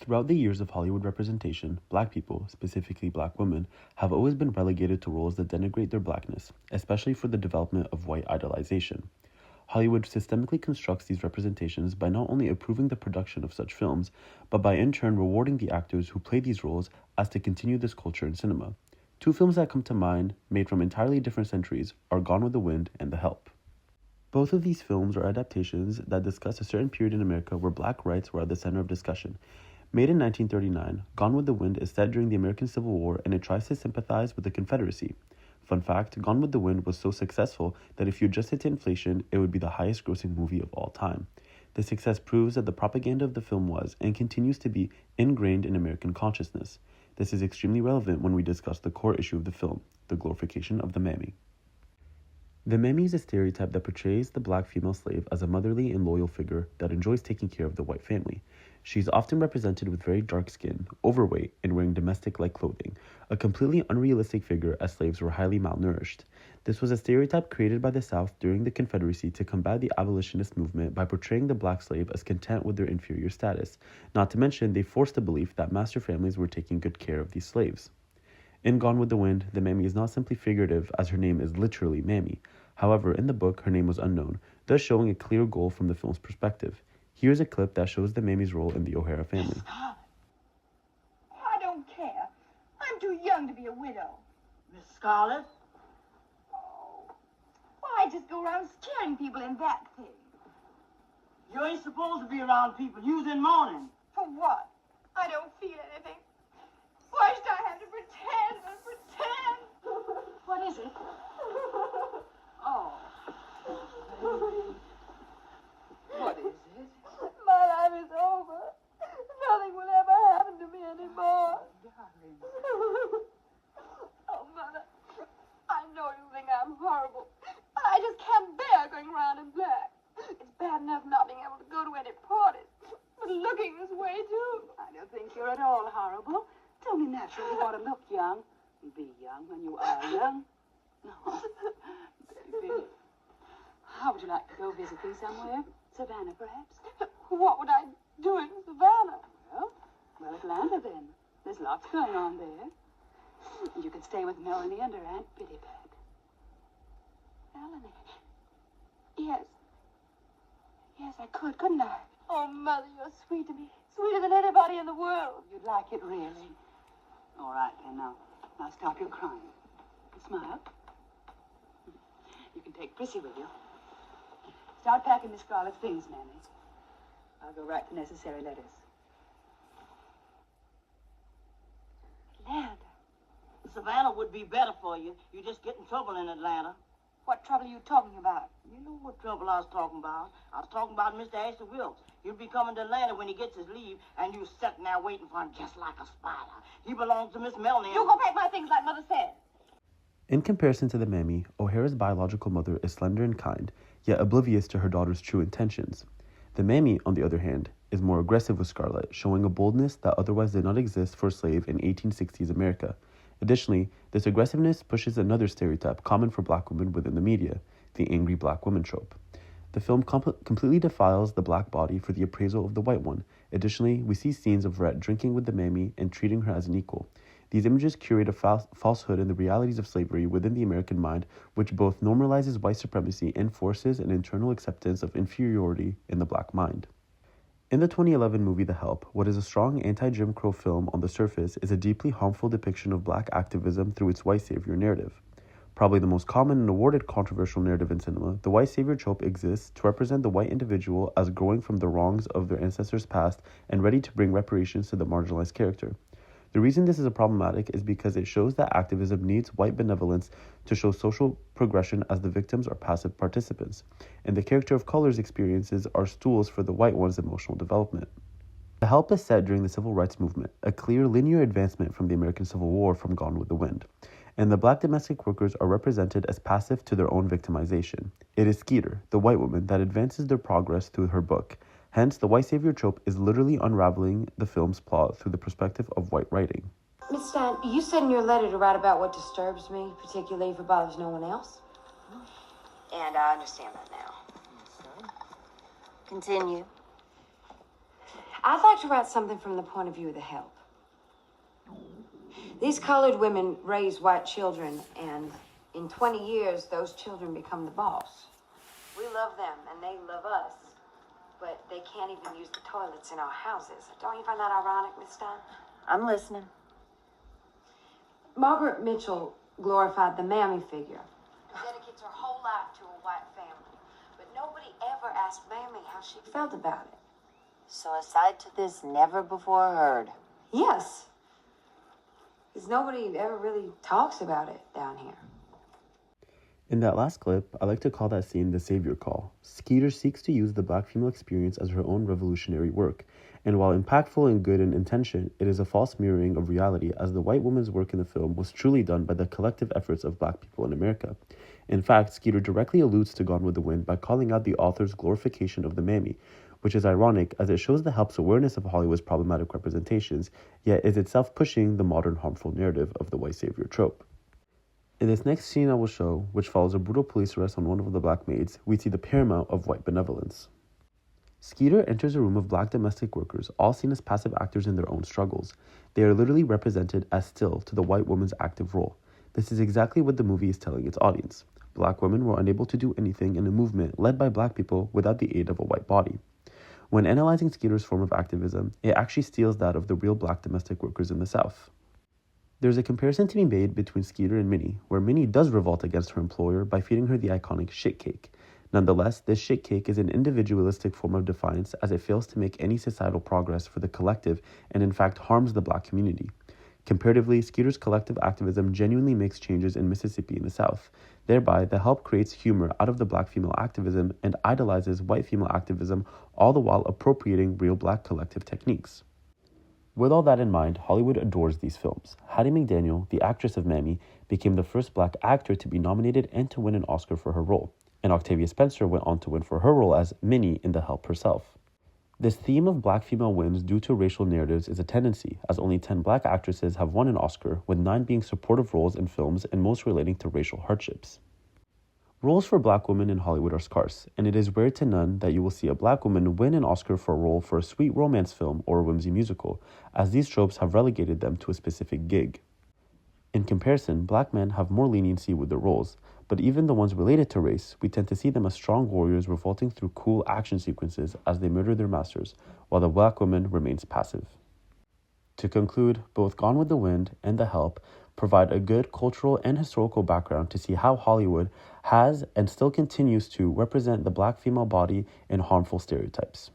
Throughout the years of Hollywood representation, black people, specifically black women, have always been relegated to roles that denigrate their blackness, especially for the development of white idolization. Hollywood systemically constructs these representations by not only approving the production of such films, but by in turn rewarding the actors who play these roles as to continue this culture in cinema. Two films that come to mind, made from entirely different centuries, are Gone with the Wind and The Help. Both of these films are adaptations that discuss a certain period in America where black rights were at the center of discussion. Made in 1939, Gone with the Wind is set during the American Civil War and it tries to sympathize with the Confederacy. Fun fact, Gone with the Wind was so successful that if you adjust it to inflation, it would be the highest grossing movie of all time. The success proves that the propaganda of the film was and continues to be ingrained in American consciousness. This is extremely relevant when we discuss the core issue of the film, the glorification of the mammy. The mammy is a stereotype that portrays the black female slave as a motherly and loyal figure that enjoys taking care of the white family. She is often represented with very dark skin, overweight, and wearing domestic-like clothing, a completely unrealistic figure as slaves were highly malnourished. This was a stereotype created by the South during the Confederacy to combat the abolitionist movement by portraying the black slave as content with their inferior status. Not to mention, they forced the belief that master families were taking good care of these slaves. In Gone with the Wind, the mammy is not simply figurative, as her name is literally Mammy. However, in the book, her name was unknown, thus showing a clear goal from the film's perspective. Here's a clip that shows the mammy's role in the O'Hara family. I don't care. I'm too young to be a widow. Miss Scarlett? Oh, why just go around scaring people in that thing? You ain't supposed to be around people. You's in mourning. For what? I don't feel anything. Why should I have to pretend and pretend? What is it? Oh. What is it? My life is over. Nothing will ever happen to me anymore. Darling. Oh, Mother, I know you think I'm horrible. I just can't bear going around in black. It's bad enough not being able to go to any parties, but looking this way, too. I don't think you're at all horrible. It's only natural you want to look young. And be young when you are young. No. Baby. How would you like to go visiting somewhere? Savannah, perhaps? What would I do in Savannah? Well, Atlanta, then. There's lots going on there. You could stay with Melanie and her Aunt Pittipad. Melanie? Yes. Yes, I could, couldn't I? Oh, Mother, you're sweet to me. Sweeter than anybody in the world. You'd like it, really? All right, then. Now stop your crying. Smile. You can take Prissy with you. Start packing Miss Scarlett's things, Mammy. I'll go write the necessary letters. Atlanta. Savannah would be better for you. You just get in trouble in Atlanta. What trouble are you talking about? You know what trouble I was talking about. I was talking about Mr. Ashley Wilkes. He'll be coming to Atlanta when he gets his leave, and you sitting there waiting for him just like a spider. He belongs to Miss Melanie. You go pack my things like Mother said. In comparison to the mammy, O'Hara's biological mother is slender and kind, yet oblivious to her daughter's true intentions. The mammy, on the other hand, is more aggressive with Scarlett, showing a boldness that otherwise did not exist for a slave in 1860s America. Additionally, this aggressiveness pushes another stereotype common for black women within the media, the angry black woman trope. The film completely defiles the black body for the appraisal of the white one. Additionally, we see scenes of Rhett drinking with the mammy and treating her as an equal. These images curate a falsehood in the realities of slavery within the American mind, which both normalizes white supremacy and forces an internal acceptance of inferiority in the black mind. In the 2011 movie The Help, what is a strong anti-Jim Crow film on the surface is a deeply harmful depiction of black activism through its white savior narrative. Probably the most common and awarded controversial narrative in cinema, the white savior trope exists to represent the white individual as growing from the wrongs of their ancestors' past and ready to bring reparations to the marginalized character. The reason this is problematic is because it shows that activism needs white benevolence to show social progression as the victims are passive participants, and the character of color's experiences are stools for the white one's emotional development. The Help is set during the Civil Rights Movement, a clear linear advancement from the American Civil War from Gone with the Wind, and the black domestic workers are represented as passive to their own victimization. It is Skeeter, the white woman, that advances their progress through her book. Hence, the white savior trope is literally unraveling the film's plot through the perspective of white writing. Miss Stein, you said in your letter to write about what disturbs me, particularly if it bothers no one else. And I understand that now. Continue. I'd like to write something from the point of view of the help. These colored women raise white children, and in 20 years, those children become the boss. We love them, and they love us, but they can't even use the toilets in our houses. Don't you find that ironic, Miss Stein? I'm listening. Margaret Mitchell glorified the mammy figure. Dedicates her whole life to a white family, but nobody ever asked Mammy how she felt about it. So aside to this never before heard. Yes. Because nobody ever really talks about it down here. In that last clip, I like to call that scene the savior call. Skeeter seeks to use the black female experience as her own revolutionary work, and while impactful and good in intention, it is a false mirroring of reality, as the white woman's work in the film was truly done by the collective efforts of black people in America. In fact, Skeeter directly alludes to Gone with the Wind by calling out the author's glorification of the mammy, which is ironic as it shows the help's awareness of Hollywood's problematic representations, yet is itself pushing the modern harmful narrative of the white savior trope. In this next scene I will show, which follows a brutal police arrest on one of the black maids, we see the paramount of white benevolence. Skeeter enters a room of black domestic workers, all seen as passive actors in their own struggles. They are literally represented as still to the white woman's active role. This is exactly what the movie is telling its audience. Black women were unable to do anything in a movement led by black people without the aid of a white body. When analyzing Skeeter's form of activism, it actually steals that of the real black domestic workers in the South. There's a comparison to be made between Skeeter and Minnie, where Minnie does revolt against her employer by feeding her the iconic shit cake. Nonetheless, this shit cake is an individualistic form of defiance as it fails to make any societal progress for the collective and in fact harms the black community. Comparatively, Skeeter's collective activism genuinely makes changes in Mississippi in the South. Thereby, the help creates humor out of the black female activism and idolizes white female activism, all the while appropriating real black collective techniques. With all that in mind, Hollywood adores these films. Hattie McDaniel, the actress of Mammy, became the first black actor to be nominated and to win an Oscar for her role, and Octavia Spencer went on to win for her role as Minnie in The Help herself. This theme of black female wins due to racial narratives is a tendency, as only 10 black actresses have won an Oscar, with 9 being supportive roles in films and most relating to racial hardships. Roles for black women in Hollywood are scarce, and it is rare to none that you will see a black woman win an Oscar for a role for a sweet romance film or a whimsy musical, as these tropes have relegated them to a specific gig. In comparison, black men have more leniency with their roles, but even the ones related to race, we tend to see them as strong warriors revolting through cool action sequences as they murder their masters, while the black woman remains passive. To conclude, both Gone with the Wind and The Help provide a good cultural and historical background to see how Hollywood has and still continues to represent the black female body in harmful stereotypes.